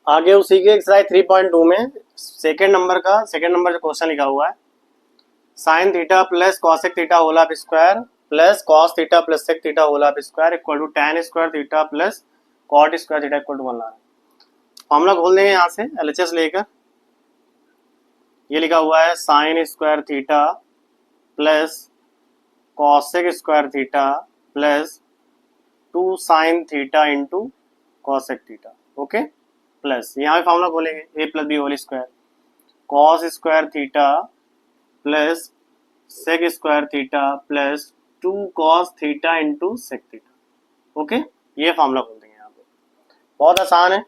आगे उसी के एक्सरसाइज 3.2 में सेकंड नंबर जो क्वेश्चन लिखा हुआ है, sine theta plus cosec theta whole of square plus cos theta plus sec theta whole of square equal to tan square theta plus cot square theta equal to 1 लाना है। Formula खोल देंगे यहाँ से एलएचएस लेकर। ये लिखा हुआ है sine square theta plus cosec square theta plus 2 sine theta into cosec theta. Okay, plus यहाँ पे फॉर्मूला खोलेंगे a plus B whole square cos square theta plus sec square theta plus 2 cos theta into sec theta. Okay, ये formula खोल देंगे यहाँ पे, बहुत आसान है।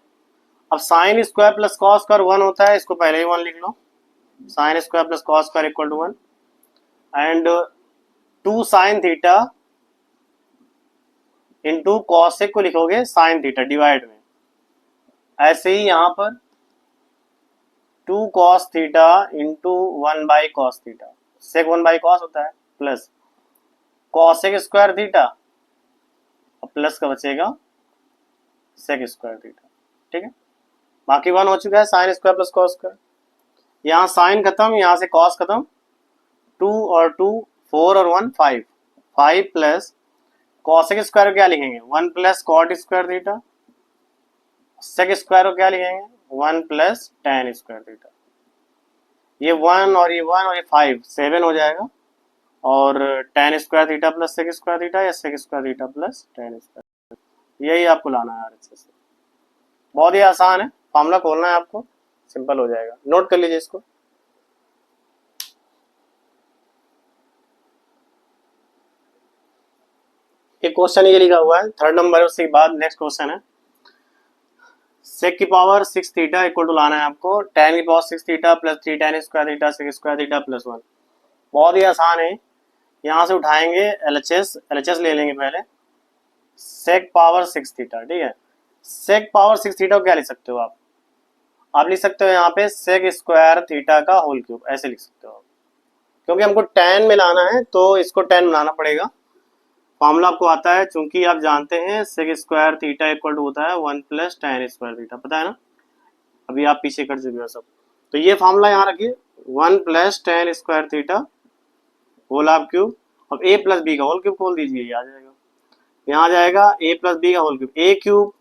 अब sine square plus cos square 1 होता है, इसको पहले ही 1 लिख लो, sine square plus cos square equal to 1 and 2 sine theta into cosec को लिखोगे साइन थीटा डिवाइड में, ऐसे ही यहाँ पर 2 cos theta into 1 by cos theta, sec 1 by cos होता है, प्लस कॉसेक स्क्वायर थीटा और प्लस का बचेगा सेक स्क्वायर थीटा। ठीक है, बाकी 1 हो चुका है, sine square plus cos square, यहाँ साइन खत्म, यहाँ से कॉस खत्म, 2 और 2 4 और 1 5, 5 प्लस कॉसेक स्क्वायर को क्या लिखेंगे 1 plus cot square theta, sec square को क्या लिखेंगे 1 प्लस tan स्क्वायर थीटा। ये 1 और ये 1 और ये 5 7 हो जाएगा, और tan square theta plus sec square theta या sec square theta plus tan square, यही आपको लाना है अच्छे से। बहुत ही आसान है, फॉर्मूला खोलना है आपको, सिंपल हो जाएगा, नोट कर लीजिए इसको। एक क्वेश्चन ये लिखा हुआ है, थर्ड नंबर है, उसके बाद नेक्स्ट क्वेश्चन है सेक की पावर 6 थीटा इक्वल टू लाना है आपको tan की power 6 theta plus 3 tan square theta sec square theta plus 1। बहुत ही आसान है, यहाँ से उठाएंगे एलएचएस ले लेंगे पहले, सेक पावर 6 थीटा। ठीक है, सेक पावर 6 थीटा को क्या लिख सकते हो आप लिख सकते हो यहाँ पे सेक स्क्वायर थीटा का होल क्यूब, ऐसे लिख सकते हो आप, क्योंकि हमको tan में लाना है तो इसको tan बनाना पड़ेगा। फॉर्मूला आपको आता है, चूंकि आप जानते हैं sec square theta equal to होता है 1 प्लस tan स्क्वायर थीटा, पता है ना, अभी आप पीछे कर चुके हो सब। तो ये फॉर्मूला यहाँ रखिए 1 plus tan square theta whole of cube, अब a प्लस बी का होल क्यूब खोल दीजिए, ये आ जाएगा, यहाँ आ जाएगा a प्लस बी का whole cube, a cube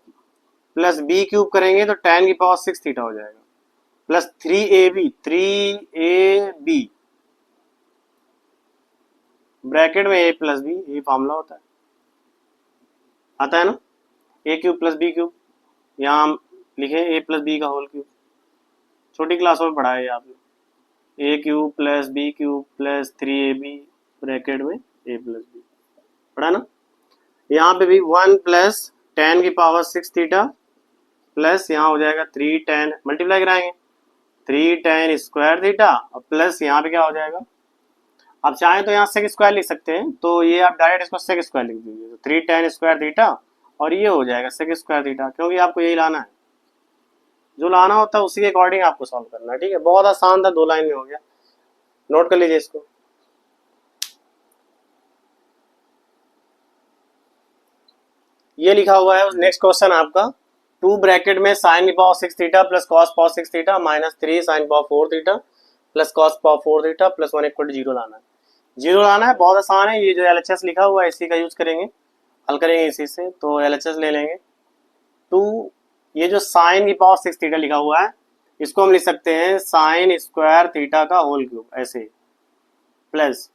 plus B cube करेंगे तो tan की पावर 6 थीटा हो जाएगा प्लस 3ab ब्रैकेट में a प्लस बी, ये फॉर्मूला होता है, आता है ना, a cube plus B cube, यहाँ हम लिखे a प्लस बी का होल क्यूब, छोटी क्लासों में पढ़ा है आपने, a cube plus B cube plus 3ab bracket में a प्लस बी, पढ़ा ना। यहाँ पे भी 1 प्लस tan की पावर 6 थीटा प्लस यहाँ हो जाएगा 3 tan, मल्टीप्लाई कराएंगे 3 tan स्क्वायर थीटा और प्लस यहाँ पे क्या हो जाएगा, आप चाहें तो यहाँ सेक स्क्वायर लिख सकते हैं, तो ये आप डायरेक्ट इसको सेक स्क्वायर लिख दीजिए, तो 3 tan स्क्वायर थीटा और ये हो जाएगा सेक स्क्वायर थीटा, क्योंकि आपको यही लाना है, जो लाना होता है उसी के अकॉर्डिंग आपको सॉल्व करना है। ठीक है, बहुत आसान था, 2 लाइन में हो गया, नोट कर लीजिए इसको। ये लिखा हुआ है नेक्स्ट क्वेश्चन आपका, 2 ब्रैकेट में साइन की power 6 theta plus cos power 6 theta minus 3 sine power 4 theta plus cos power 4 theta plus 1 equal to 0 लाना है। 0 लाना है, बहुत आसान है, ये जो एलएचएस लिखा हुआ है इसी का यूज करेंगे, हल करेंगे इसी से, तो एलएचएस ले लेंगे 2, ये जो साइन की पावर 6 थीटा लिखा हुआ है इसको हम लिख सकते हैं साइन स्क्वायर थीटा का होल क्यूब, ऐसे प्लस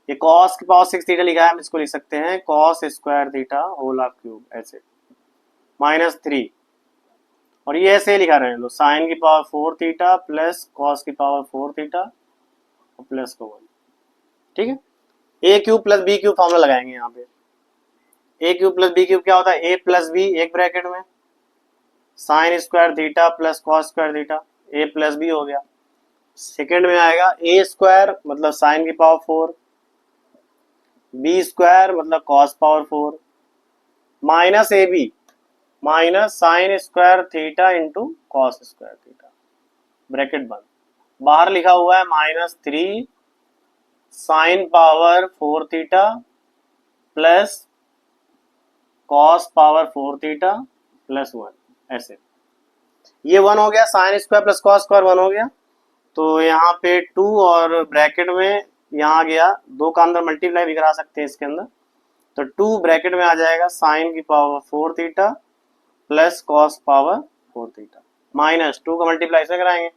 ये कॉस की पावर 6 थीटा लिखा है, हम इसको लिख सकते हैं cos square theta whole of cube, ऐसे माइनस 3, और ये ऐसे लिखा रहे लो साइन की पावर 4 थीटा प्लस कॉस की पावर 4 थीटा और प्लस को 1। ठीक है, A cube plus B cube formula लगाएंगे यहाँ पे, A cube plus B cube क्या होता है, ए प्लस बी एक ब्रैकेट में sine square theta plus cos square theta, A plus B हो गया, सेकेंड में आएगा ए स्क्वायर मतलब साइन की पावर 4, बी स्क्वायर मतलब cos power 4 minus A B minus sine square theta into cos square theta, bracket बंद, बाहर लिखा हुआ है minus 3 sine power 4 theta plus cos power 4 theta plus 1, ऐसे ये 1 हो गया, sine square plus cos square 1 हो गया, तो यहाँ पे 2 और ब्रैकेट में यहाँ गया 2 का अंदर मल्टीप्लाई भी करा सकते हैं इसके अंदर, तो 2 ब्रैकेट में आ जाएगा साइन की power 4 theta plus cos power 4 theta minus 2 का मल्टीप्लाई से कराएंगे,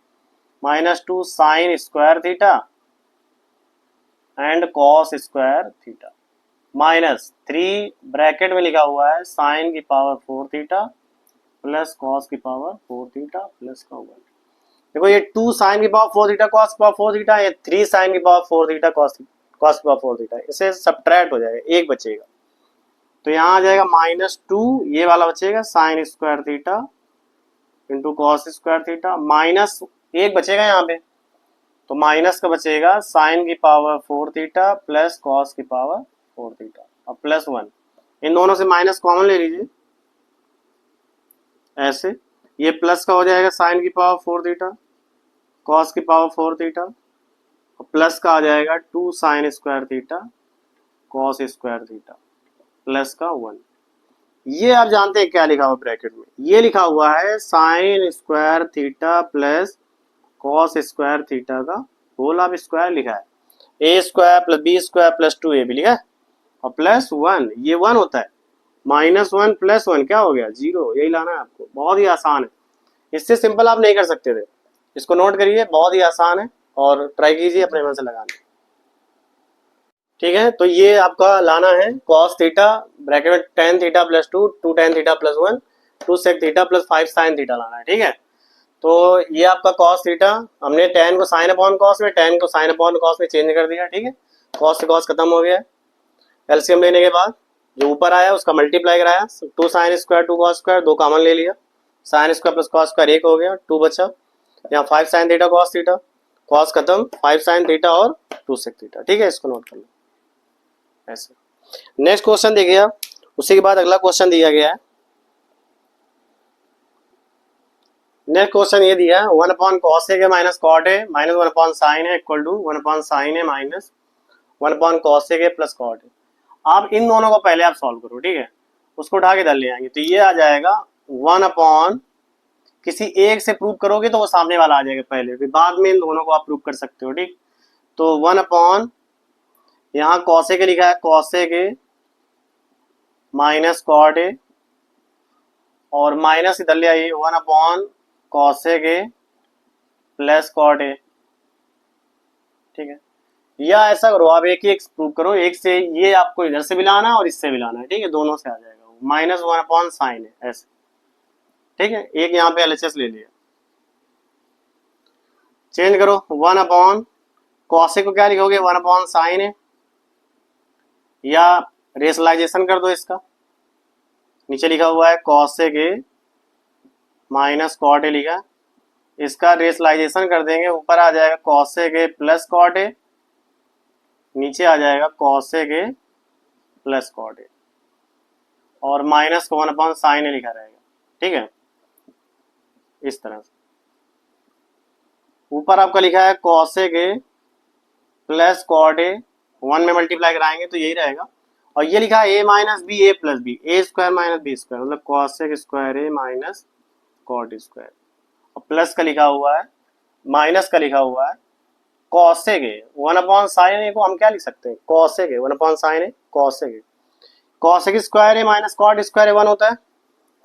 -2 sign square theta and cos square theta -3 bracket में लिखा हुआ है साइन की पावर 4 थीटा प्लस कॉस की पावर 4 थीटा प्लस का 1। देखो ये 2 साइन की पावर 4 थीटा कॉस की पावर 4 थीटा, ये 3 साइन की पावर 4 थीटा कॉस की पावर 4 थीटा, इसे सब्ट्रैक्ट हो जाएगा, एक बचेगा, तो यहाँ आ जाएगा -2, ये वाला बचेगा sign square theta into cos square theta, minus एक बचेगा यहाँ पे, तो माइनस का बचेगा साइन की पावर 4 थीटा प्लस कॉस की पावर 4 थीटा और प्लस 1, इन दोनों से माइनस कॉमन ले लीजिए ऐसे, ये प्लस का हो जाएगा साइन की पावर 4 थीटा कॉस की पावर 4 थीटा और प्लस का आ जाएगा 2 sign square theta cos square theta plus का 1। ये आप जानते हैं क्या लिखा हुआ ब्रैकेट में, ये लिखा हुआ है sine square theta plus cos square theta का होल ऑफ स्क्वायर लिखा है, A square plus B square plus 2ab लिखा है और प्लस 1, ये 1 होता है, -1 प्लस 1 क्या हो गया 0, यही लाना है आपको, बहुत ही आसान है, इससे सिंपल आप नहीं कर सकते थे, इसको नोट करिए, बहुत ही आसान है और ट्राई कीजिए अपने मन से लगाने। ठीक है, तो ये आपका लाना है कॉस थीटा ब्रैकेट में tan theta plus 2 tan theta plus 1 2 sec theta plus 5 sin theta लाना है। ठीक है, तो ये आपका कॉस थीटा, हमने tan को साइन अपॉन कॉस में, tan को साइन अपॉन कॉस में चेंज कर दिया। ठीक है, कॉस से कॉस खत्म हो गया, एलसीएम लेने के बाद जो ऊपर आया उसका मल्टीप्लाई कराया, 2 sine square 2 cos square 2 common ले लिया, sign square plus cos square 1 हो गया, 2 बचा, यहाँ 5 साइन थीटा कॉस खत्म, 5 साइन थीटा और 2 सेक थीटा। ठीक है, इसको नोट कर लो ऐसे। नेक्स्ट क्वेश्चन देखिए आप, उसी के बाद अगला क्वेश्चन दिया गया है। नेक्स्ट क्वेश्चन ये दिया है 1 upon cos a minus cot a minus 1 upon sine a equal to 1 upon sine a minus 1 upon cos a plus cot a. आप इन दोनों को पहले आप सॉल्व करो। ठीक है, उसको उठा के इधर ले आएंगे, तो ये आ जाएगा 1 अपॉन, किसी एक से प्रूव करोगे तो वो सामने वाला आ जाएगा पहले, फिर बाद में इन दोनों को आप प्रूव कर सकते हो। ठीक, तो 1 अपॉन, यहाँ कॉस ए के लिखा है कॉस ए के माइनस कॉट ए, और माइनस इधर ले आइए 1 अपॉन कॉस ए के प्लस कॉट ए। ठीक है, या ऐसा करो आप एक ही एक प्रूव करो, एक से ये आपको इधर से भी लाना है और इससे भी लाना है। ठीक है, दोनों से आ जाएगा माइनस 1 अपॉन साइन है ऐसे। ठीक है, एक यहाँ पे एलएचएस ले लिया, चेंज करो 1 अपॉन कॉस ए को क्या लिखोगे 1 अपॉन साइन है, या रेशनलाइजेशन कर दो इसका, नीचे लिखा हुआ है कॉस ए के माइनस कॉट ए लिखा, इसका रेशनलाइजेशन कर देंगे, ऊपर आ जाएगा कॉस ए के प्लस कॉट ए, नीचे आ जाएगा कॉस ए के प्लस कॉट ए, और माइनस को 1 अपॉन साइन ए लिखा रहेगा। ठीक है, इस तरह से ऊपर आपका लिखा है कॉस ए के प्लस कॉट ए, 1 में मल्टीप्लाई कराएंगे तो यही रहेगा, और ये लिखा है ए minus B A plus B, A square minus B square, मतलब cos A square a minus cot square, और प्लस का लिखा हुआ है, माइनस का लिखा हुआ है कॉस ए के 1 अपॉन साइन ए को हम क्या लिख सकते हैं, कॉस ए के 1 upon sine A cos A के, cos A square a minus cot square ए 1 होता है,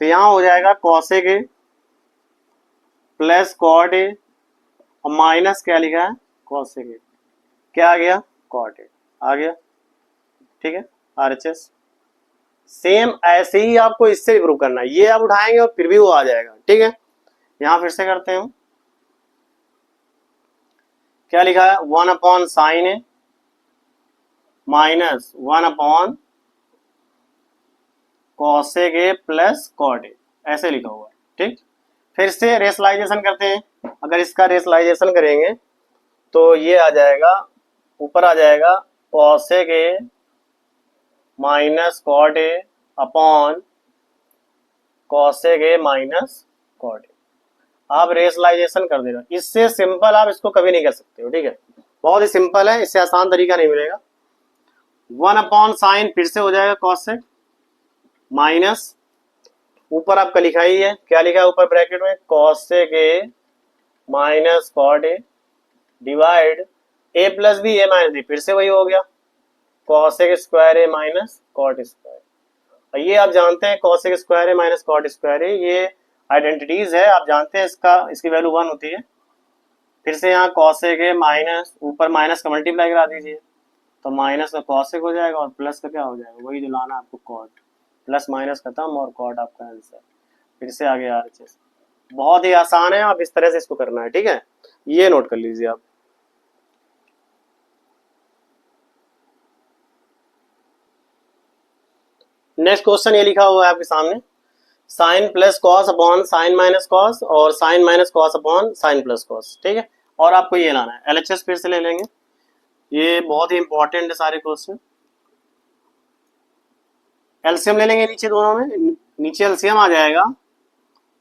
तो यहाँ हो जाएगा कॉस ए के प्लस कॉट ए और माइनस क्या लिखा है कॉस ए के, क्या आ गया कॉट ए आ गया। ठीक है, आरएचएस सेम ऐसे ही आपको इससे भी प्रूव करना है, ये आप उठाएंगे और फिर भी वो आ जाएगा। ठीक है, यहां फिर से करते हैं, क्या लिखा है 1 upon sine a minus 1 upon cos A के प्लस कॉट ए, ऐसे लिखा हुआ है। ठीक, फिर से रेशनलाइजेशन करते हैं, अगर इसका रेशनलाइजेशन करेंगे तो ये आ जाएगा, ऊपर आ जाएगा कॉस ए के minus cot A upon cos A के माइनस कॉट ए, आप रेशनलाइजेशन कर दे रहे हो, इससे सिंपल आप इसको कभी नहीं कर सकते हो। ठीक है, बहुत ही सिंपल है, इससे आसान तरीका नहीं मिलेगा। 1 अपॉन साइन फिर से हो जाएगा कॉस से माइनस ऊपर आपका लिखा ही है, क्या लिखा है ऊपर ब्रैकेट में, cosec a minus cot a divide a plus B a minus b, फिर से वही हो गया cosec square a minus cot square. ये आप जानते हैं cosec square a minus cot square a, ये आइडेंटिटीज है, आप जानते हैं इसकी वैल्यू 1 होती है। फिर से यहाँ कॉसेक ए माइनस, ऊपर माइनस का मल्टीप्लाई करा दीजिए, तो माइनस का कॉसेक हो जाएगा और प्लस का क्या हो जाएगा, वही जो लाना आपको कॉट, प्लस माइनस खत्म और कॉट आपका आंसर। फिर से आगे RHS, बहुत ही आसान है, आप इस तरह से इसको करना है, ठीक है, ये नोट कर लीजिए आप। नेक्स्ट क्वेश्चन ये लिखा हुआ है आपके सामने, sine plus cos upon sine minus cos और sine minus cos upon sine plus cos, ठीक है, और आपको ये लाना है। LHS फिर से ले लेंगे, ये बहुत ही इंपॉर्टेंट है सारे क्वेश्चन। एलसीएम ले लेंगे नीचे दोनों में, नीचे एलसीएम आ जाएगा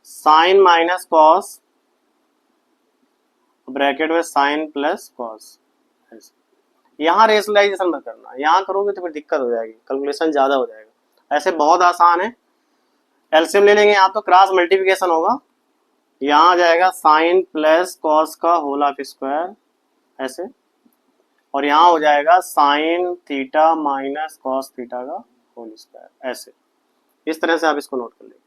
साइन माइनस कॉस ब्रैकेट में साइन प्लस कॉस। यहाँ रेशनलाइजेशन मत करना, यहाँ करोगे तो फिर दिक्कत हो जाएगी, कैलकुलेशन ज्यादा हो जाएगा। ऐसे बहुत आसान है, एलसीएम ले लेंगे, यहाँ तो क्रॉस मल्टीप्लिकेशन होगा, यहाँ आ जाएगा साइन प्लस कॉस का होल ऑफ स्क्वायर ऐसे, और यहाँ हो जाएगा sign theta minus cos theta का होल स्क्वायर ऐसे। इस तरह से आप इसको नोट कर लेंगे।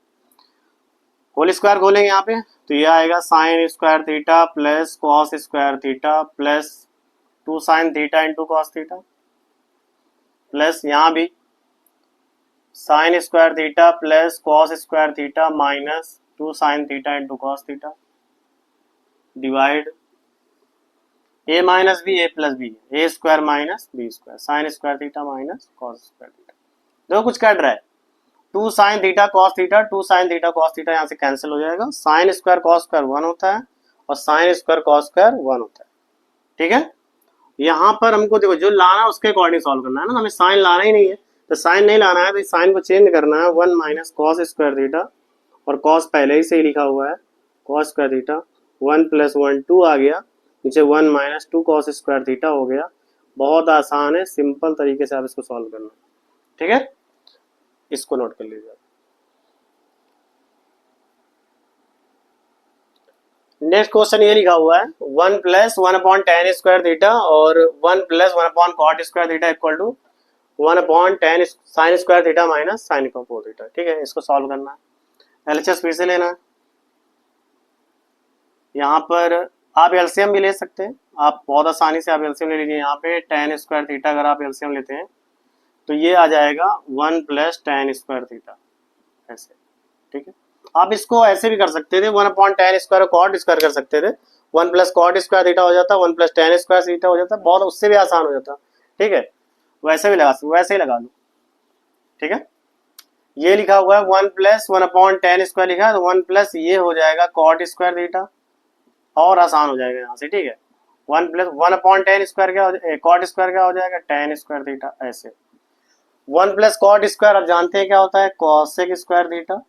होल स्क्वायर खोलेंगे यहाँ पे, तो ये आएगा sine square theta plus cos square theta plus 2 sine theta into cos theta, plus यहाँ भी sine square theta plus cos square theta minus 2 sine theta into cos theta divide A minus B A plus B, A square minus B square, sine square theta minus cos square theta. देखो कुछ cut रहा है, 2 sine theta cos theta, 2 sine theta cos theta यहाँ से cancel हो जाएगा, sine square cos square 1 होता है और साइन स्क्वायर कॉस स्क्वायर 1 होता है, ठीक है। यहाँ पर हमको देखो जो लाना है उसके अकॉर्डिंग सॉल्व करना है ना, हमें साइन लाना ही नहीं है, तो साइन नहीं लाना है तो साइन को चेंज करना है, 1 माइनस कॉस स्क्वायर थीटा, और कॉस पहले ही से ही लिखा हुआ है कॉस स्क्वायर थीटा, 1 प्लस 1 2 आ गया, नीचे 1 माइनस 2 कॉस स्क्वायर थीटा हो गया। बहुत आसान है, सिंपल तरीके से आप इसको सॉल्व करना, ठीक है, इसको नोट कर लीजिए। नेक्स्ट क्वेश्चन ये लिखा हुआ है 1 plus 1 upon tan square theta और 1 plus 1 upon cot square theta equal to 1 upon tan sine square theta minus sine का 4 थीटा, ठीक है, इसको सॉल्व करना है। LHS फिर से लेना है, यहाँ पर आप एलसीएम भी ले सकते हैं, आप बहुत आसानी से आप एलसीएम ले लीजिए। यहाँ पे टेन स्क्वायर थीटा अगर आप एलसीएम लेते हैं तो ये आ जाएगा 1 प्लस टेन स्क्वायर थीटा ऐसे, ठीक है। आप इसको ऐसे भी कर सकते थे, 1 upon tan square cot square कर सकते थे, 1 प्लस कॉट स्क्वायर थीटा हो जाता, 1 प्लस टेन स्क्वायर थीटा हो जाता, बहुत उससे भी आसान हो जाता, ठीक है, वैसे भी लगा सकते, वैसे ही लगा लो, ठीक है। ये लिखा हुआ है 1 प्लस 1 अपॉन टेन स्क्वायर लिखा है, तो 1 प्लस ये हो जाएगा कॉट स्क्वायर थीटा, और आसान हो जाएगा यहाँ से, ठीक है। 1 प्लस 1 अपॉन टेन स्क्वायर क्या हो, कॉट स्क्वायर क्या हो जाएगा, टेन स्क्वायर थीटा ऐसे। 1 प्लस कॉट स्क्वायर आप जानते हैं क्या होता है, कॉसेक स्क्वायर थीटा,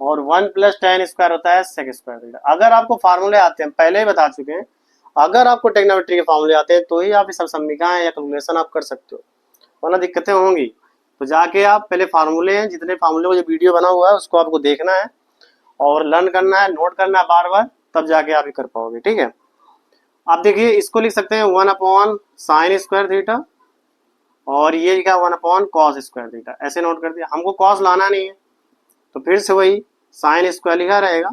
और 1 प्लस टेन स्क्वायर होता है सेक स्क्वायर थीटा। अगर आपको फार्मूले आते हैं, पहले ही बता चुके हैं, अगर आपको ट्रिग्नोमेट्री के फार्मूले आते हैं तो ही आप सब समीकरण या कैलकुलेशन आप कर सकते हो, वरना दिक्कतें होंगी। तो जाके आप पहले फार्मूले हैं, जितने फार्मूले को जो वीडियो बना हुआ है उसको आपको देखना है और लर्न करना है, नोट करना है बार बार, तब जाके आप ही कर पाओगे, ठीक है। आप देखिए इसको लिख सकते हैं 1 अपॉन साइन स्क्वायर थीटा, और ये लिखा 1 अपॉन कॉस स्क्वायर थीटा, ऐसे नोट कर दिया। हमको कॉस लाना नहीं है तो फिर से वही साइन स्क्वायर लिखा रहेगा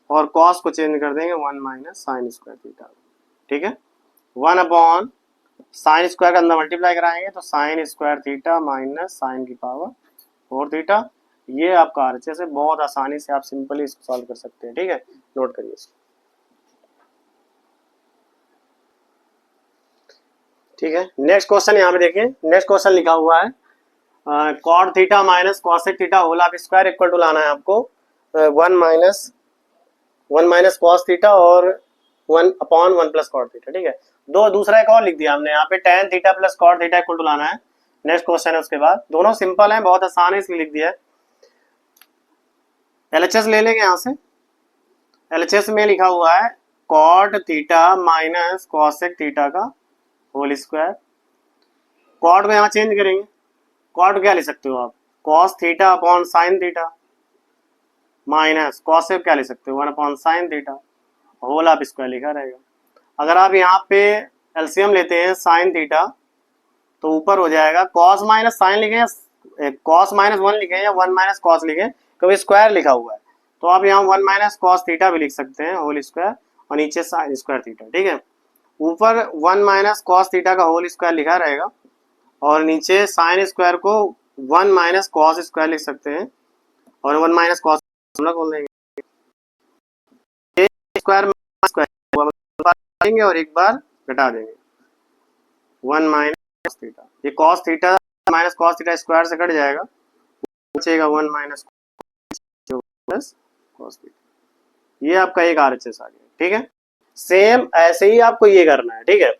और कॉस को चेंज कर देंगे 1 माइनस साइन स्क्वायर थीटा, ठीक है। 1 अपॉन साइन स्क्वायर का अंदर मल्टीप्लाई कराएंगे तो sine square theta minus sine की पावर 4 थीटा। ये आपका RHS है, बहुत आसानी से आप सिंपली इसको सॉल्व कर सकते हैं, ठीक है, नोट करिए इसको, ठीक है। नेक्स्ट क्वेश्चन यहाँ पे देखिए, नेक्स्ट क्वेश्चन लिखा हुआ है cot theta minus cosec theta whole of square equal to लाना है आपको 1 माइनस कॉस थीटा और 1 अपॉन 1 प्लस कॉट थीटा, ठीक है। दूसरा एक और लिख दिया हमने यहाँ पे tan theta plus cot theta equal to लाना है। नेक्स्ट क्वेश्चन है उसके बाद, दोनों सिंपल है, बहुत आसान है, इसलिए लिख दिया है। LHS ले लेंगे यहाँ से, LHS में लिखा हुआ है cot theta minus cosec theta का होल स्क्वायर। कॉट को यहाँ चेंज करेंगे, कॉट क्या ले सकते हो आप, cos theta upon sine theta, minus cosec क्या लिख सकते हो 1 अपॉन साइन थीटा, होल आप स्क्वायर लिखा रहेगा। अगर आप यहाँ पे एलसीएम लेते हैं साइन थीटा तो ऊपर हो जाएगा कॉस माइनस साइन लिखें या कॉस माइनस 1 लिखें या 1 माइनस कॉस लिखें, क्योंकि स्क्वायर लिखा हुआ है तो आप यहाँ 1 माइनस कॉस थीटा भी लिख सकते हैं होल स्क्वायर और नीचे साइन स्क्वायर थीटा। ठीक है, ऊपर 1 माइनस कॉस थीटा का होल स्क्वायर लिखा रहेगा और नीचे साइन स्क्वायर को 1 माइनस कॉस स्क्वायर लिख सकते हैं और 1 माइनस कॉस खोल देंगे स्क्वायर में स्क्वायर और एक बार घटा देंगे 1 माइनस थीटा, ये cos theta minus cos theta square से कट जाएगा, बचेगा 1 माइनस प्लस कॉस थीटा। ये आपका एक आरएचएस आ गया। ठीक है, सेम ऐसे ही आपको ये करना है। ठीक है,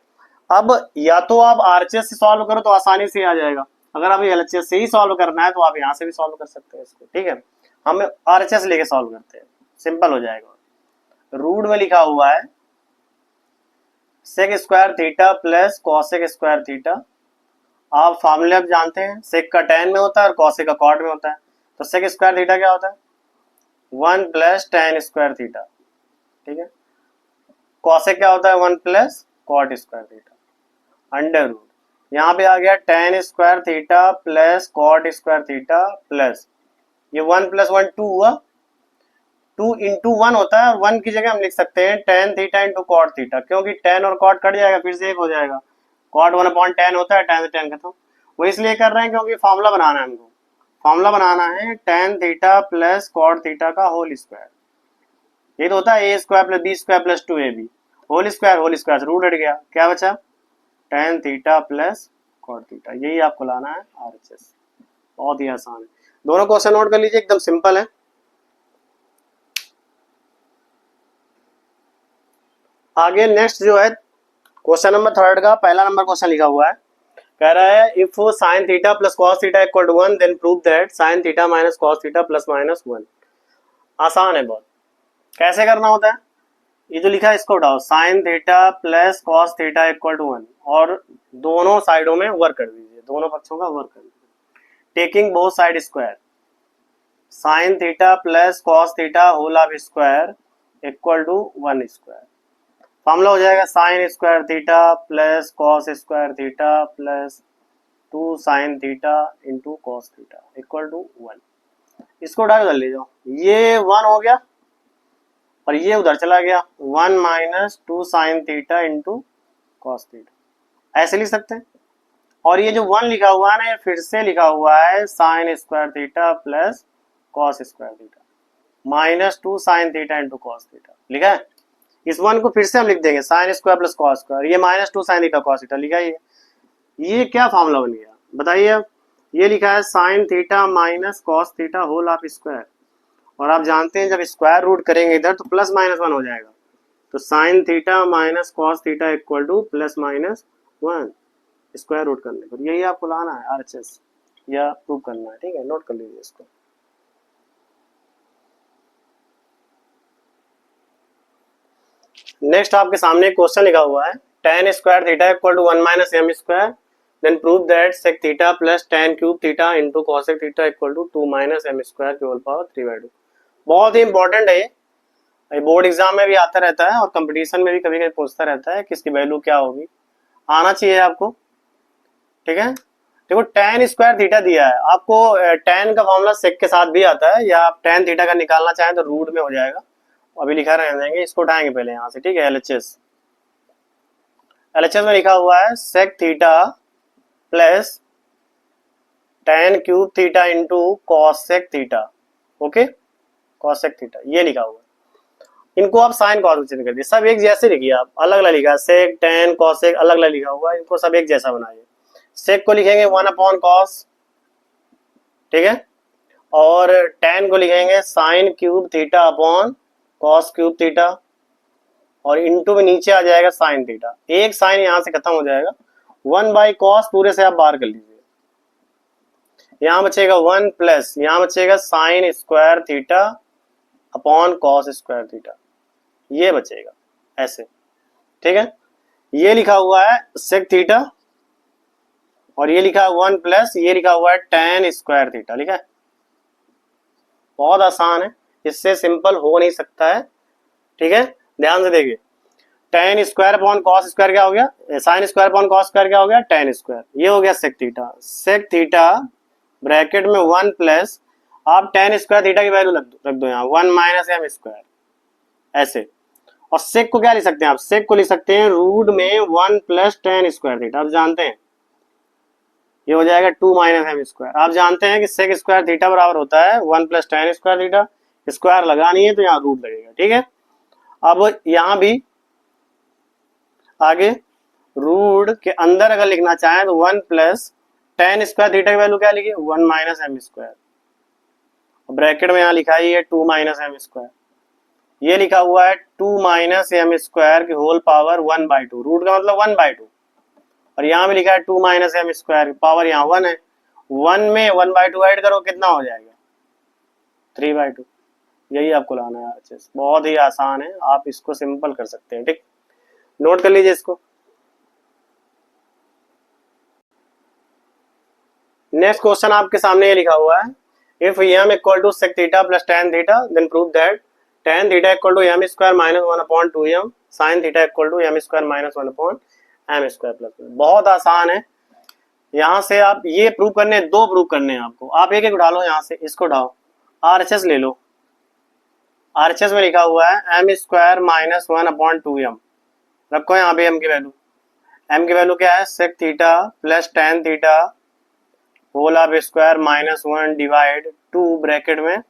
अब या तो आप आरएचएस से सॉल्व करो तो आसानी से आ जाएगा, अगर आप एलएचएस से ही सॉल्व करना है तो आप यहाँ से भी सॉल्व कर सकते हैं इसको। ठीक है, हम आरएचएस लेके सॉल्व करते हैं, सिंपल हो जाएगा। रूट में लिखा हुआ है sec square theta plus cosec square theta. आप फॉर्मूले अब जानते हैं, सेक का tan में होता है और कॉसेक का कॉट में होता है, तो सेक स्क्वायर थीटा क्या होता है 1 प्लस tan स्क्वायर थीटा। ठीक है, कॉसेक क्या होता है 1 plus cot square theta under root, यहाँ पे आ गया tan square theta plus cot square theta plus ये 1 प्लस 1 2 हुआ, 2 इंटू 1 होता है, 1 की जगह हम लिख सकते हैं tan theta into cot theta, क्योंकि tan और कॉट कट जाएगा फिर से एक हो जाएगा, कॉट 1 अपॉन tan होता है, tan से tan खत्म। वो इसलिए कर रहे हैं क्योंकि फॉर्मूला बनाना है हमको, फॉर्मूला बनाना है tan theta plus cot theta का होल स्क्वायर, ये तो होता है a square plus b square plus 2ab whole square से रूट हट गया, क्या बचा tan theta plus cot theta. यही आपको लाना है आरएचएस, बहुत ही आसान है। दोनों क्वेश्चन नोट कर लीजिए, एकदम सिंपल है। आगे नेक्स्ट जो है क्वेश्चन नंबर 3 का पहला नंबर क्वेश्चन लिखा हुआ है, कह रहा है if sine theta plus cos theta equal to 1 then prove that sine theta minus cos theta plus minus 1। आसान है बहुत, कैसे करना होता है, ये जो लिखा है इसको उठाओ, sine theta plus cos theta equal to 1 और दोनों साइडों में वर्क कर दीजिए, दोनों पक्षों का वर्क कर दीजिए, taking both side square, sine theta plus cos theta whole of square equal to 1 square. Formula हो जाएगा sine square theta plus cos square theta plus 2 sine theta into cos theta equal to 1। इसको उठा कर ले जाओ, ये 1 हो गया और ये उधर चला गया 1 minus 2 sine theta into cos theta, ऐसे लिख सकते हैं। और ये जो 1 लिखा हुआ है ना, ये फिर से लिखा हुआ है sine square theta plus cos square theta minus 2 sine theta into cos theta लिखा है। इस 1 को फिर से हम लिख देंगे sine square plus cos square, ये minus 2 sine theta cos theta लिखा है। ये क्या फॉर्मूला बन गया बताइए अब, ये लिखा है sine theta minus cos theta whole of square, और आप जानते हैं जब स्क्वायर रूट करेंगे इधर तो प्लस माइनस 1 हो जाएगा, तो sine theta minus cos theta equal to plus minus 1 square root करने पर। यही आपको लाना है आरएचएस या प्रूव करना है। ठीक है, नोट कर लीजिए इसको। नेक्स्ट आपके सामने एक क्वेश्चन लिखा हुआ है tan square theta equal to 1 minus m square then prove that sec theta plus tan cube theta into cosec theta equal to 2 minus m square की होल पावर 3/2। बहुत ही इंपॉर्टेंट है ये बोर्ड एग्जाम में भी आता रहता है और कंपटीशन में भी कभी कभी पूछता रहता है किसकी वैल्यू क्या होगी, आना चाहिए आपको। ठीक है, देखो tan स्क्वायर थीटा दिया है आपको, tan का फॉर्मूला sec के साथ भी आता है, या आप tan थीटा का निकालना चाहें तो रूट में हो जाएगा, अभी लिखा रह जाएंगे, इसको उठाएंगे पहले यहाँ से। ठीक है, एलएचएस में लिखा हुआ है sec theta plus tan cube theta into cosec theta, okay cosec theta ये लिखा हुआ है। इनको आप साइन कॉस चेंज कर दिए, सब एक जैसे लिखिए, आप अलग अलग लिखा है sec tan cosec अलग अलग लिखा हुआ है, इनको सब एक जैसा बनाइए। sec को लिखेंगे 1 अपॉन कॉस, ठीक है, और tan को लिखेंगे sine cube theta upon cos cube theta, और इंटू में नीचे आ जाएगा साइन थीटा, एक साइन यहां से खत्म हो जाएगा, 1 बाई कॉस पूरे से आप बाहर कर लीजिए, यहां बचेगा 1 प्लस यहां बचेगा sign square theta upon cos square theta, ये बचेगा ऐसे। ठीक है, ये लिखा हुआ है सेक थीटा और ये लिखा है 1 प्लस ये लिखा हुआ है tan स्क्वायर थीटा, लिखा है, बहुत आसान है। इससे सिंपल हो नहीं सकता है, ठीक है। ध्यान से देखिए, tan square upon cos square क्या हो गया, sine square upon cos square क्या हो गया, टेन स्क्वायर, ये हो गया sec theta. Sec theta bracket में 1 प्लस, आप टेन स्क्वायर थीटा की वैल्यू रख दो यहाँ 1 माइनस एम स्क्वायर, ऐसे। और सेक को क्या लिख सकते हैं आप, सेक को लिख सकते हैं रूट में 1 प्लस टेन स्क्वायर थीटा। आप जानते हैं ये हो जाएगा 2 माइनस एम स्क्वायर। आप जानते हैं कि सेक स्क्वायर थीटा बराबर होता है 1 plus tan square theta. Square लगानी है तो यहाँ रूट लगेगा, ठीक है। अब यहाँ भी आगे रूट के अंदर अगर लिखना चाहें तो 1 प्लस टेन स्क्वायर थीटा की वैल्यू क्या लिखी, 1 माइनस एम स्क्वायर। ब्रैकेट में यहाँ लिखा है 2 माइनस एम स्क्वायर, ये लिखा हुआ है 2 माइनस एम स्क्वायर की होल पावर 1/2, रूट का मतलब 1/2। और यहाँ भी लिखा है 2 माइनस एम स्क्वायर, पावर यहाँ 1 है, 1 में 1/2 ऐड करो कितना हो जाएगा, 3/2। यही आपको लाना है अच्छे से, बहुत ही आसान है, आप इसको सिंपल कर सकते हैं, ठीक। नोट कर लीजिए इसको। नेक्स्ट क्वेश्चन आपके सामने ये लिखा हुआ है, if m equal to sec theta plus tan theta then prove that tan theta equal to m square minus 1/2m sine theta equal to m square minus 1/m square plus. बहुत आसान है, यहाँ से आप ये प्रूव करने, दो prove करने हैं आपको, आप एक एक उठा लो, यहाँ से इसको उठाओ, RHS ले लो। RHS में लिखा हुआ है m स्क्वायर माइनस 1/2m, रखो यहाँ पे m की वैल्यू। m की वैल्यू क्या है, sec theta plus tan theta whole of square minus 1 divide 2 bracket में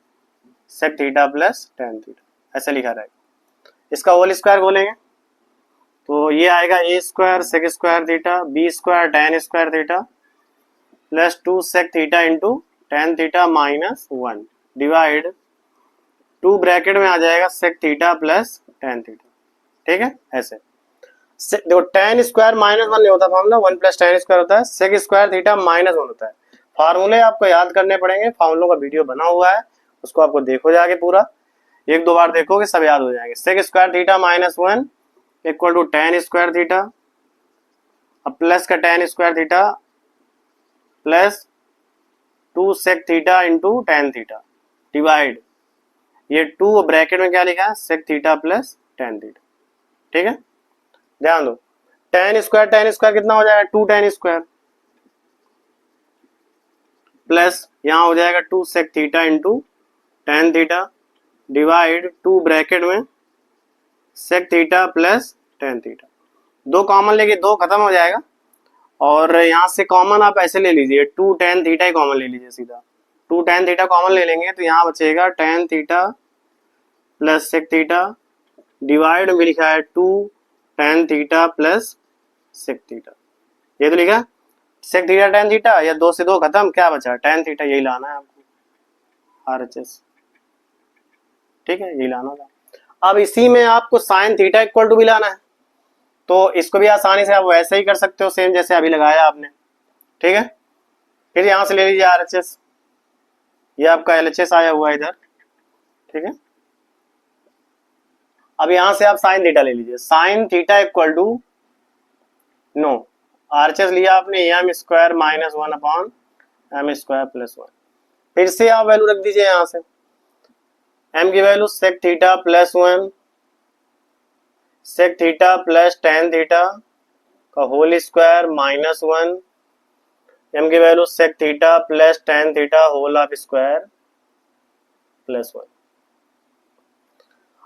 sec theta plus tan theta, ऐसे लिखा रहेगा। इसका होल स्क्वायर बोलेंगे तो ये आएगा a square sec square theta b square tan square theta plus 2 sec theta into tan theta minus 1 divide 2 bracket में आ जाएगा sec theta plus tan theta, ठीक है। ऐसे देखो टेन स्क्वायर माइनस 1 नहीं होता फॉर्मूला, 1 प्लस टेन स्क्वायर होता है, सेक स्क्वायर थीटा माइनस 1 होता है। फार्मूले आपको याद करने पड़ेंगे, फार्मूलों का वीडियो बना हुआ है, उसको आपको देखो जाके पूरा, एक दो बार देखोगे सब याद हो जाएंगे। Sec square theta minus 1 equal to tan square theta, अब प्लस का tan square theta plus 2 sec theta into tan theta divide, ये 2 ब्रैकेट में क्या लिखा है, sec theta plus tan theta, ठीक है। ध्यान दो, टेन स्क्वायर कितना हो जाएगा, 2 टेन स्क्वायर प्लस यहाँ हो जाएगा 2 sec theta into tan theta divide 2 bracket में sec theta plus tan theta. दो कॉमन लेके दो खत्म हो जाएगा, और यहाँ से कॉमन आप ऐसे ले लीजिए, 2 टेन थीटा ही कॉमन ले लीजिए सीधा, 2 टेन थीटा कॉमन ले लेंगे तो यहाँ बचेगा tan theta plus sec theta divide में लिखा है 2 tan theta plus sec theta, ये तो लिखा सेक थीटा टेन थीटा, या दो से दो खत्म, क्या बचा टेन थीटा, यही लाना है आपको RHS, ठीक है, यही लाना था। अब इसी में आपको साइन थीटा इक्वल टू भी लाना है, तो इसको भी आसानी से आप वैसे ही कर सकते हो, सेम जैसे अभी लगाया आपने, ठीक है। फिर यहाँ से ले लीजिए RHS, ये आपका LHS आया हुआ है इधर, ठीक है। अब यहाँ से आप साइन थीटा ले लीजिए, sine theta equal to no RHS लिया आपने m square minus 1/m square plus 1, फिर से आप वैल्यू रख दीजिए यहाँ से, m की value sec theta plus 1 sec theta plus tan theta का होल स्क्वायर माइनस 1, m की value sec theta plus tan theta whole of square plus 1।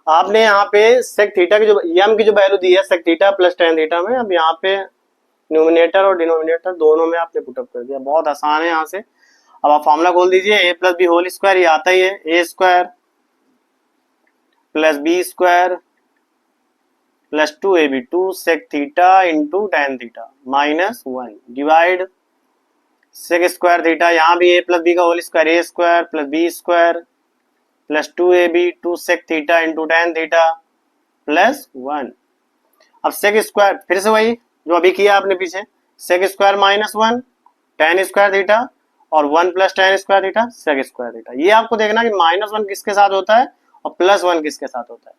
आपने यहाँ पे सेक थीटा की जो m की जो वैल्यू दी है sec theta plus tan theta में, अब यहाँ पे न्यूमिनेटर और डिनोमिनेटर दोनों में आपने पुटअप कर दिया, बहुत आसान है। यहाँ से अब आप फॉर्मूला खोल दीजिए, a plus B whole square, ये आता ही है, a square plus B square plus 2ab 2 sec theta into tan theta minus 1 divide sec square theta, यहाँ भी a प्लस बी का whole square, a square plus B square plus 2ab 2 sec theta into tan theta plus 1। अब sec square फिर से वही जो अभी किया आपने पीछे, sec square minus 1 tan square theta और 1 plus tan square theta sec square theta. ये आपको देखना कि माइनस 1 किसके साथ होता है और प्लस 1 किसके साथ होता है,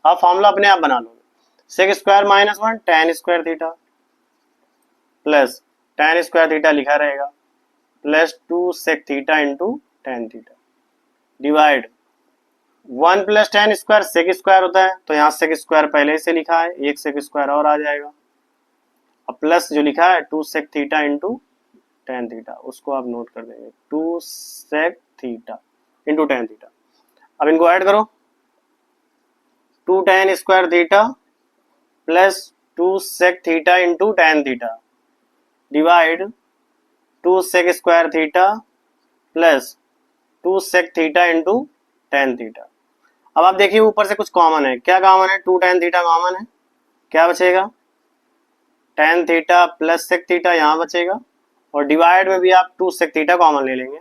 आप फॉर्मूला अपने आप बना लोगे। Sec square minus 1 tan square theta plus tan square theta लिखा रहेगा plus 2 sec theta into tan theta divide 1 plus tan square sec square होता है, तो यहाँ सेक स्क्वायर पहले से लिखा है, एक सेक स्क्वायर और आ जाएगा। अब प्लस जो लिखा है 2 sec theta into tan theta, उसको आप नोट कर देंगे, 2 sec theta into tan theta. अब इनको ऐड करो, 2 tan square theta plus 2 sec theta into tan theta divide 2 sec square theta plus 2 sec theta into tan theta. अब आप देखिए ऊपर से कुछ कॉमन है, क्या कॉमन है, 2 टेन थीटा कॉमन है, क्या बचेगा, tan theta plus sec theta यहाँ बचेगा, और डिवाइड में भी आप 2 सेक थीटा कॉमन ले लेंगे,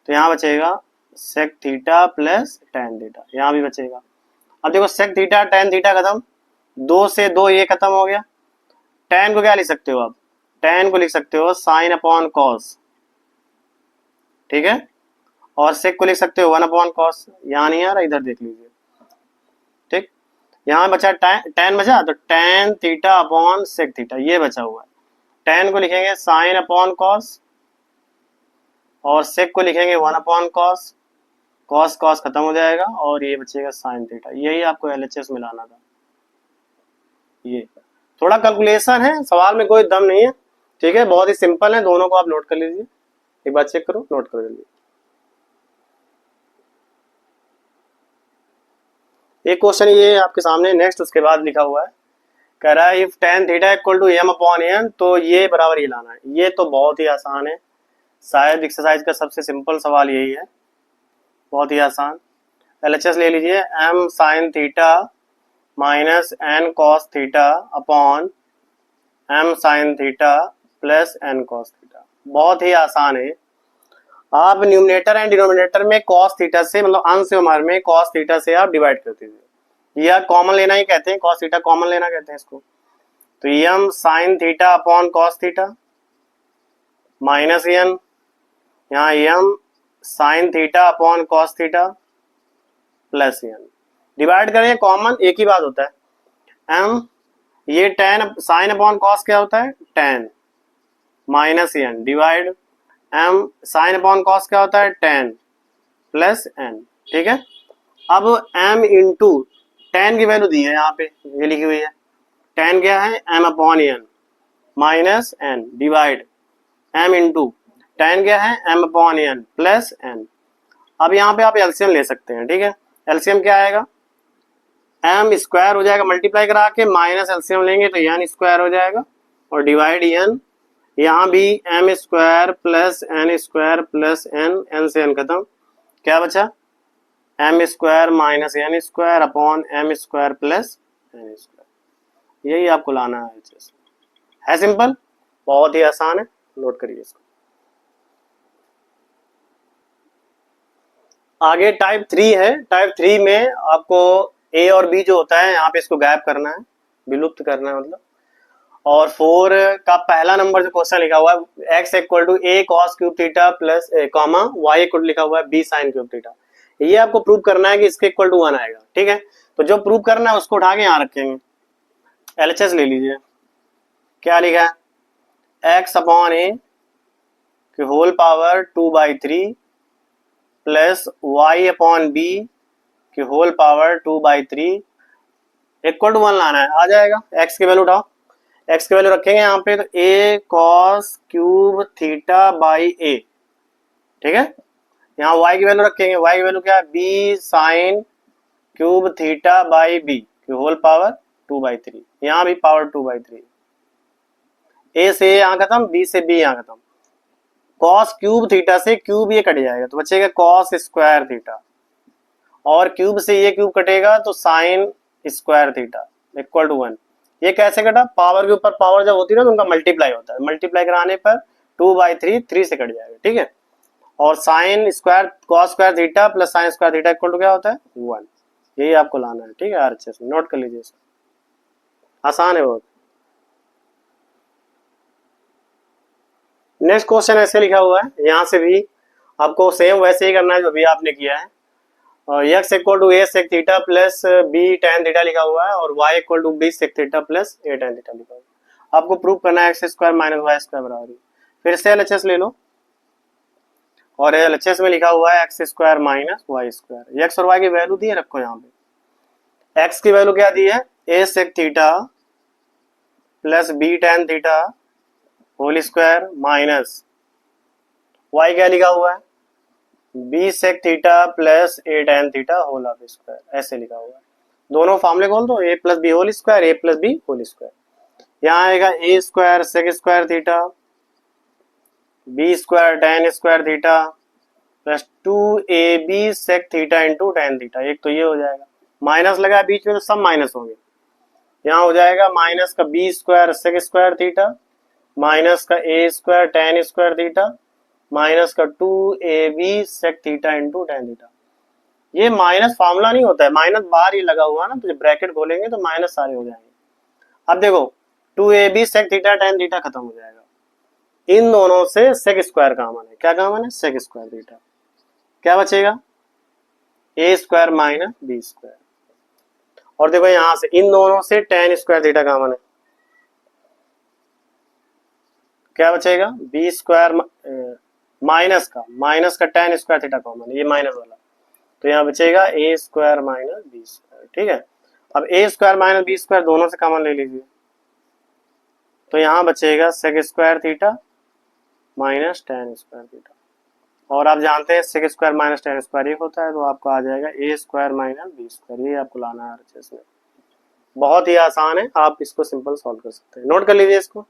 तो यहाँ बचेगा sec theta plus tan theta, यहाँ भी बचेगा। अब देखो सेक थीटा टेन थीटा खत्म, 2 से 2 ये खत्म हो गया। टेन को क्या लिख सकते हो आप, टेन को लिख सकते हो साइन अपॉन कॉस, ठीक है, और सेक को लिख सकते हो 1 अपॉन कॉस, यहाँ नहीं आ रहा, इधर देख लीजिए, ठीक। यहाँ बचा टेन बचा, तो tan theta upon sec theta ये बचा हुआ है। टेन को लिखेंगे साइन अपॉन कॉस और सेक को लिखेंगे 1 अपॉन कॉस, कॉस कॉस खत्म हो जाएगा और ये बचेगा साइन थीटा। यही आपको एलएचएस में लाना था। ये थोड़ा कैलकुलेशन है, सवाल में कोई दम नहीं है, ठीक है, बहुत ही सिंपल है, दोनों को आप नोट कर लीजिए, एक बार चेक करो, नोट करो जल्दी। एक क्वेश्चन ये आपके सामने नेक्स्ट उसके बाद लिखा हुआ है, कह रहा है if tan theta equal to m upon n, तो ये बराबर ये लाना है। ये तो बहुत ही आसान है, शायद एक्सरसाइज का सबसे सिंपल सवाल यही है, बहुत ही आसान। एलएचएस ले लीजिए, m sine theta minus n cos theta upon m sine theta plus n cos theta. बहुत ही आसान है। आप न्यूमरेटर एंड डिनोमिनेटर में कॉस थीटा से, मतलब अंश व्यवहार में कॉस थीटा से आप डिवाइड कर दीजिए, या कॉमन लेना ही कहते हैं, कॉस थीटा कॉमन लेना कहते हैं इसको। तो M sine theta upon cos theta minus N, यहाँ M sine theta upon cos theta plus N, divide करें कॉमन एक ही बात होता है। एम ये टेन साइन अपॉन कॉस क्या होता है, tan minus n divide m sine upon cos क्या होता है, टेन प्लस एन, ठीक है। अब एम इंटू टेन की वैल्यू दी है यहाँ पे, ये लिखी हुई है, टेन क्या है, m upon n minus n divide m into tan क्या है, m upon n plus n. अब यहाँ पे आप एलसीएम ले सकते हैं, ठीक है। एलसीएम क्या आएगा, एम स्क्वायर हो जाएगा मल्टीप्लाई करा के, माइनस एलसीएम लेंगे तो एन स्क्वायर हो जाएगा, और डिवाइड एन, यहाँ भी m square plus n, n से एन खत्म, क्या बचा, m square minus n square upon m square plus n square. यही आपको लाना है सिंपल, बहुत ही आसान है, नोट करिए इसको। आगे टाइप 3 है, टाइप 3 में आपको ए और बी जो होता है यहाँ पे इसको गायब करना है, विलुप्त करना है मतलब। और 4 का पहला नंबर जो क्वेश्चन लिखा हुआ है, x equal to a cos cube theta plus comma y equal लिखा हुआ है बी साइन क्यूब थीटा, ये आपको प्रूव करना है कि इसके इक्वल टू 1 आएगा, ठीक है। तो जो प्रूव करना है उसको उठा के यहाँ रखेंगे। एलएचएस ले लीजिए, क्या लिखा है, x अपॉन ए की whole power 2/3 plus y upon b की होल पावर 2/3 इक्वल टू 1 लाना है, आ जाएगा। x की वैल्यू उठाओ, x की वैल्यू रखेंगे यहाँ पे, तो a cos cube theta by a, ठीक है। यहाँ y की वैल्यू रखेंगे, y की वैल्यू क्या है, b sine cube theta by b की होल पावर 2/3, यहाँ भी पावर 2/3, a से a यहाँ खत्म, b से b यहाँ खत्म, cos क्यूब थीटा से क्यूब ये कट जाएगा, तो बचेगा cos स्क्वायर थीटा, और क्यूब से ये क्यूब कटेगा तो sine square theta equal to 1। ये कैसे कटा, पावर के ऊपर पावर जब होती है ना तो उनका मल्टीप्लाई होता है, मल्टीप्लाई कराने पर 2/3 3 से कट जाएगा, ठीक है। और sine square cos square theta plus sine square theta equal to क्या होता है, 1। यही आपको लाना है, ठीक है। आरएचएस में नोट कर लीजिए इसको, आसान है बहुत। नेक्स्ट क्वेश्चन ऐसे लिखा हुआ है, यहाँ से भी आपको सेम वैसे ही करना है जो भी आपने किया है। x equal to a sec theta plus B tan theta लिखा हुआ है, और y equal to b sec theta plus A tan theta लिखा हुआ है। आपको प्रूव करना है x square minus y square बराबर है। फिर से एलएचएस ले लो, और एलएचएस में लिखा हुआ है x square minus y square. X और वाई की वैल्यू दी है, रखो यहाँ पे। एक्स की वैल्यू क्या दी है, A sec theta plus B tan theta whole square minus Y क्या लिखा हुआ है, B sec theta plus A tan theta whole of square, ऐसे लिखा हुआ है। दोनों फॉर्मूले खोल दो, A plus B whole square, A plus B whole square. यहाँ आएगा A square sec square theta B square tan square theta plus 2ab sec theta into tan theta. एक तो ये हो जाएगा, माइनस लगा बीच में तो सब माइनस होंगे। यहाँ हो जाएगा माइनस का B square sec square theta minus का A square tan square theta minus का 2ab sec theta into tan theta. ये माइनस फॉर्मूला नहीं होता है, माइनस बाहर ही लगा हुआ ना, तो जब ब्रैकेट खोलेंगे तो माइनस सारे हो जाएंगे। अब देखो 2ab sec theta tan theta खत्म हो जाएगा, इन दोनों से सेक स्क्वायर कॉमन है। क्या कॉमन है, सेक स्क्वायर थीटा। क्या बचेगा, a square minus B square. और देखो यहां से इन दोनों से टेन स्क्वायर थीटा कॉमन है, क्या बचेगा, बी स्क्वायर माइनस का टेन स्क्वायर थीटा कॉमन है, ये माइनस वाला, तो यहाँ बचेगा a square minus B square. ठीक है, अब a square minus B square दोनों से कॉमन ले लीजिए, तो यहाँ बचेगा sec square theta minus tan square theta. और आप जानते हैं sec square minus tan square एक होता है, तो आपको आ जाएगा a square minus B square. ये आपको लाना है RHS में, बहुत ही आसान है, आप इसको सिंपल सॉल्व कर सकते हैं। नोट कर लीजिए इसको।